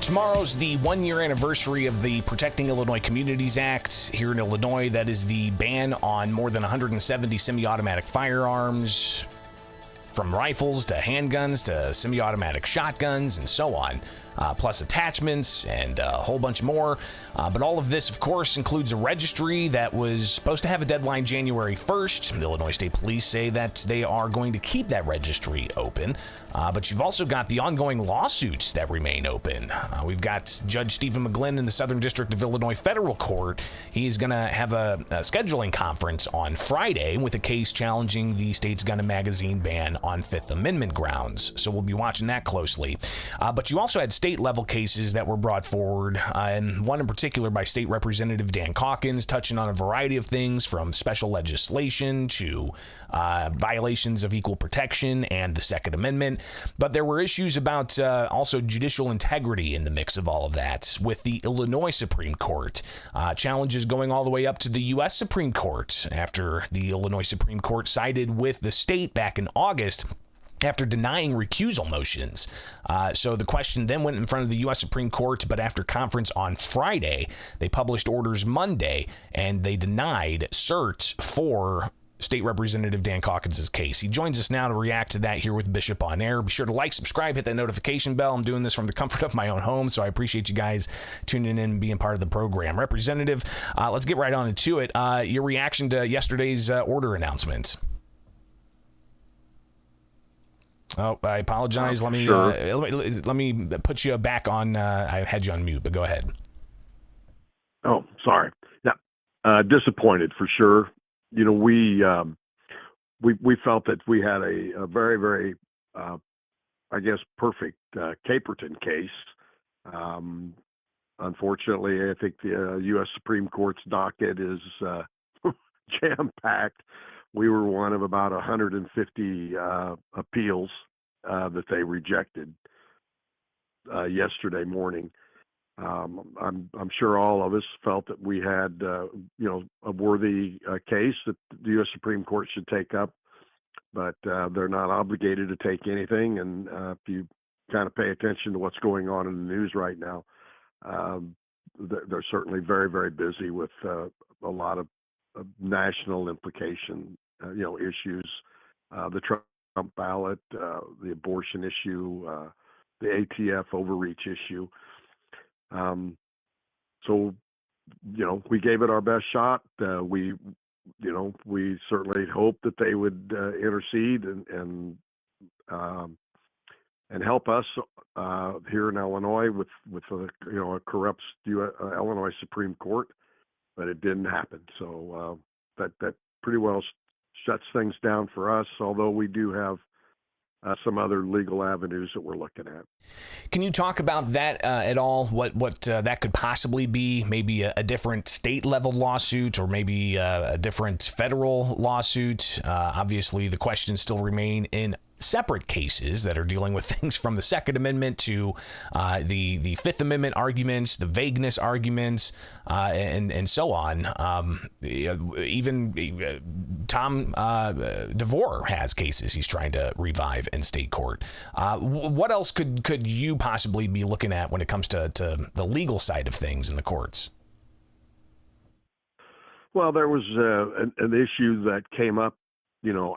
Tomorrow's the one-year anniversary of the Protecting Illinois Communities Act here in Illinois. That is the ban on more than 170 semi-automatic firearms, from rifles to handguns to semi-automatic shotguns and so on, plus attachments and a whole bunch more. But all of this, of course, includes a registry that was supposed to have a deadline January 1st. The Illinois State Police say that they are going to keep that registry open. But you've also got the ongoing lawsuits that remain open. We've got Judge Stephen McGlynn in the Southern District of Illinois Federal Court. He's going to have a scheduling conference on Friday with a case challenging the state's gun and magazine ban on Fifth Amendment grounds. So we'll be watching that closely. But you also had state-level cases that were brought forward, and one in particular by State Representative Dan Caulkins, touching on a variety of things from special legislation to violations of equal protection and the Second Amendment. But there were issues about also judicial integrity in the mix of all of that, with the Illinois Supreme Court. Challenges going all the way up to the U.S. Supreme Court after the Illinois Supreme Court sided with the state back in August after denying recusal motions. So the question then went in front of the U.S. Supreme Court, but after conference on Friday, they published orders Monday, and they denied cert for State Representative Dan Caulkins' case. He joins us now to react to that here with Bishop on Air. Be sure to like, subscribe, hit that notification bell. I'm doing this from the comfort of my own home, so I appreciate you guys tuning in and being part of the program. Representative, let's get right on into it. Your reaction to yesterday's order announcement. Oh, I apologize. Let me put you back on. I had you on mute, but go ahead. Oh, sorry. Yeah, disappointed for sure. You know, we felt that we had a very, very, I guess, perfect Caperton case. Unfortunately, I think the U.S. Supreme Court's docket is jam-packed. We were one of about 150 appeals that they rejected yesterday morning. I'm sure all of us felt that we had, a worthy case that the U.S. Supreme Court should take up, but they're not obligated to take anything. And if you kind of pay attention to what's going on in the news right now, they're certainly very, very busy with a lot of national implication, issues, the Trump ballot, the abortion issue, the ATF overreach issue. So, we gave it our best shot. We certainly hope that they would intercede and help us here in Illinois with a corrupt Illinois Supreme Court, but it didn't happen. So that pretty well shuts things down for us, although we do have some other legal avenues that we're looking at. Can you talk about that at all? What that could possibly be? Maybe a different state level lawsuit, or maybe a different federal lawsuit. Obviously, the questions still remain in separate cases that are dealing with things from the Second Amendment to the Fifth Amendment arguments, the vagueness arguments, and so on. Even Tom DeVore has cases he's trying to revive in state court. What else could you possibly be looking at when it comes to the legal side of things in the courts? Well, there was an issue that came up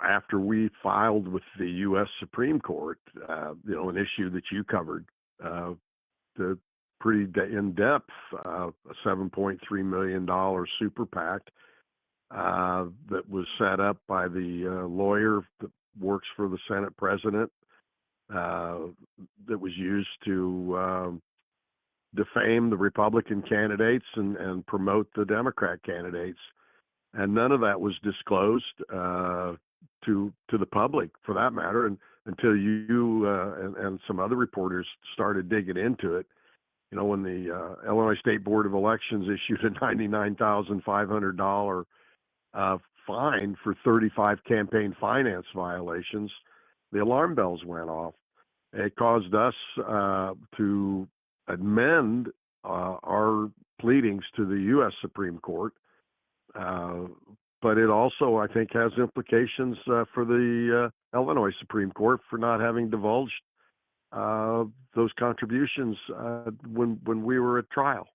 after we filed with the U.S. Supreme Court, an issue that you covered, the pretty in-depth, a $7.3 million super PAC that was set up by the lawyer that works for the Senate president, that was used to defame the Republican candidates and promote the Democrat candidates. And none of that was disclosed to the public, for that matter, and until you and some other reporters started digging into it. When the Illinois State Board of Elections issued a $99,500 fine for 35 campaign finance violations, the alarm bells went off. It caused us to amend our pleadings to the U.S. Supreme Court. But it also, I think, has implications for the Illinois Supreme Court for not having divulged those contributions when we were at trial.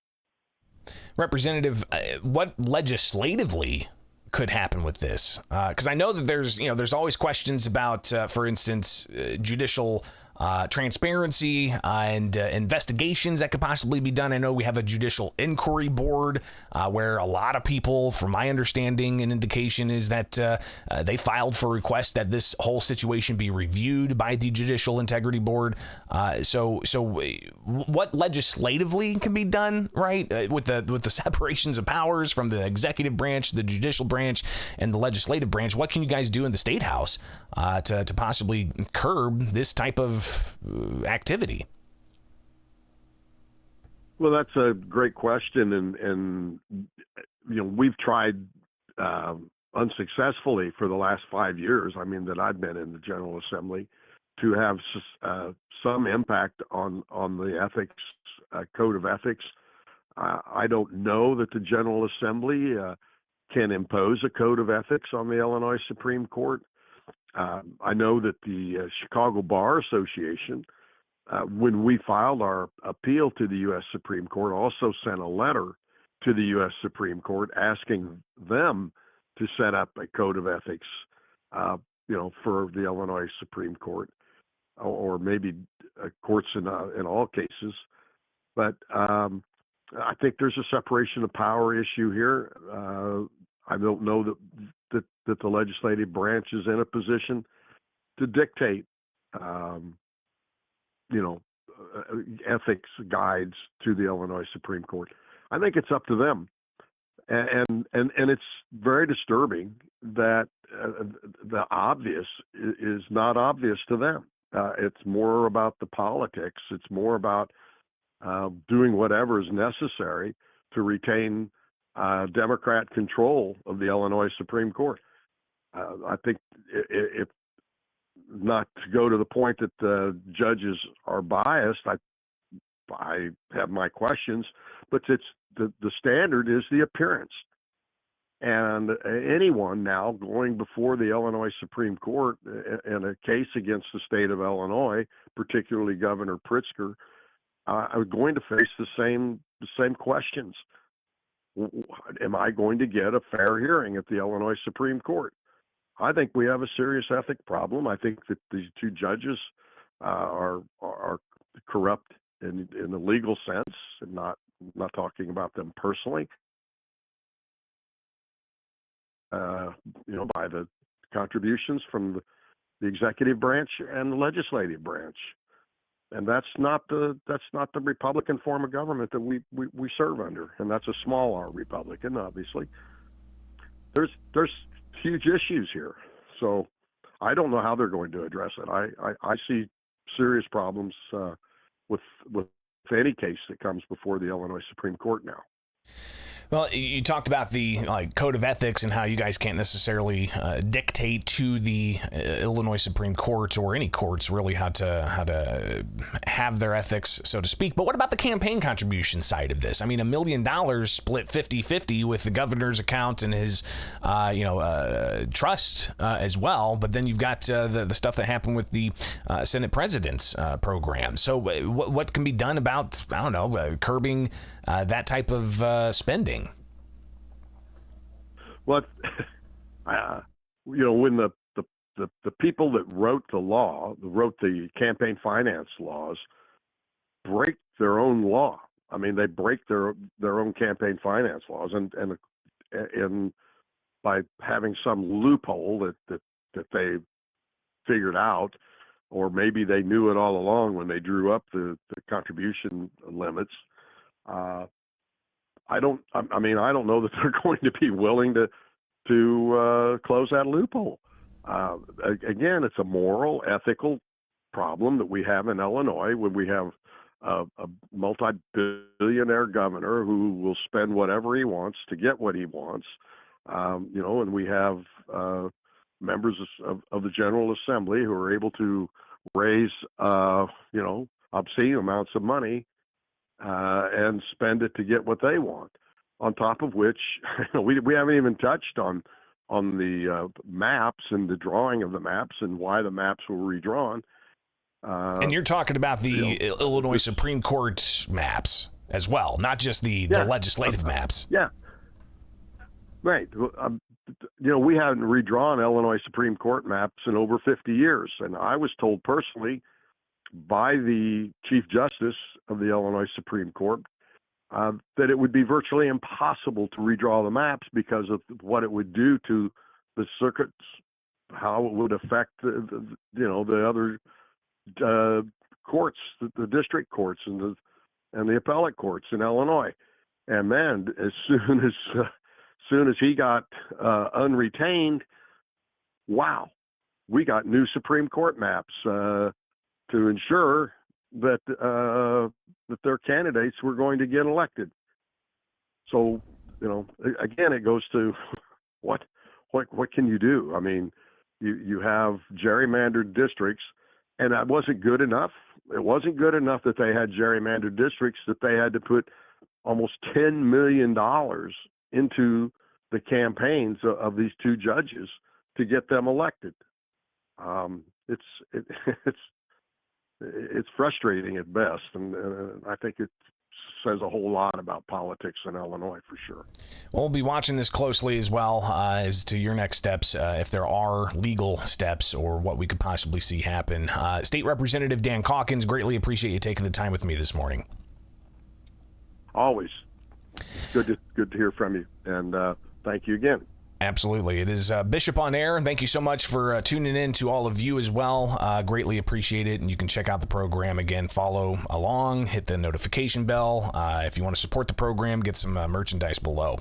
Representative, what legislatively could happen with this? Because I know that there's always questions about, for instance, judicial transparency and investigations that could possibly be done. I know we have a judicial inquiry board where a lot of people, from my understanding and indication, is that they filed for requests that this whole situation be reviewed by the Judicial Integrity Board. So what legislatively can be done, right, with the separations of powers from the executive branch, the judicial branch, and the legislative branch? What can you guys do in the State House to possibly curb this type of activity? Well, that's a great question, and we've tried unsuccessfully for the last 5 years. I mean, that I've been in the General Assembly, to have some impact on the ethics code of ethics. I don't know that the General Assembly can impose a code of ethics on the Illinois Supreme Court. I know that the Chicago Bar Association, when we filed our appeal to the U.S. Supreme Court, also sent a letter to the U.S. Supreme Court asking them to set up a code of ethics, for the Illinois Supreme Court, or maybe courts in all cases. But I think there's a separation of power issue here. I don't know that the legislative branch is in a position to dictate, ethics guides to the Illinois Supreme Court. I think it's up to them, and it's very disturbing that the obvious is not obvious to them. It's more about the politics. It's more about doing whatever is necessary to retain Democrat control of the Illinois Supreme Court. I think if not to go to the point that the judges are biased, I have my questions, but it's the standard is the appearance. And anyone now going before the Illinois Supreme Court in a case against the state of Illinois, particularly Governor Pritzker, are going to face the same questions. Am I going to get a fair hearing at the Illinois Supreme Court? I think we have a serious ethic problem. I think that these two judges are corrupt in the legal sense, and not talking about them personally. By the contributions from the executive branch and the legislative branch, and that's not the Republican form of government that we serve under, and that's a small R Republican, obviously. There's huge issues here, so I don't know how they're going to address it. I see serious problems with any case that comes before the Illinois Supreme Court now. Well, you talked about the code of ethics and how you guys can't necessarily dictate to the Illinois Supreme Court or any courts really how to have their ethics, so to speak. But what about the campaign contribution side of this? I mean, $1 million split 50-50 with the governor's account and his trust as well. But then you've got the stuff that happened with the Senate President's program. So what can be done about, I don't know, curbing that type of spending? Well, when the people that wrote the campaign finance laws, break their own law. I mean, they break their own campaign finance laws, and by having some loophole that they figured out, or maybe they knew it all along when they drew up the contribution limits. I don't know that they're going to be willing to close that loophole. Again, it's a moral, ethical problem that we have in Illinois when we have a multi-billionaire governor who will spend whatever he wants to get what he wants. And we have members of the General Assembly who are able to raise, obscene amounts of money and spend it to get what they want. On top of which, we haven't even touched on the maps and the drawing of the maps and why the maps were redrawn. And you're talking about the Illinois Supreme Court maps as well, not just the legislative maps. Yeah. Right. We haven't redrawn Illinois Supreme Court maps in over 50 years. And I was told personally by the Chief Justice of the Illinois Supreme Court that it would be virtually impossible to redraw the maps because of what it would do to the circuits, how it would affect the other courts, the district courts and the appellate courts in Illinois. And man, as soon as he got unretained, wow, we got new Supreme Court maps to ensure that their candidates were going to get elected. So, again, it goes to what can you do? I mean, you have gerrymandered districts, and that wasn't good enough. It wasn't good enough that they had gerrymandered districts, that they had to put almost $10 million into the campaigns of these two judges to get them elected. It's frustrating at best, and I think it says a whole lot about politics in Illinois for sure. We'll be watching this closely as well as to your next steps, if there are legal steps or what we could possibly see happen. State Representative Dan Caulkins, greatly appreciate you taking the time with me this morning. Always good to hear from you, and thank you again. Absolutely. It is Bishop on Air. Thank you so much for tuning in, to all of you as well. Greatly appreciate it. And you can check out the program again, follow along, hit the notification bell. If you want to support the program, get some merchandise below.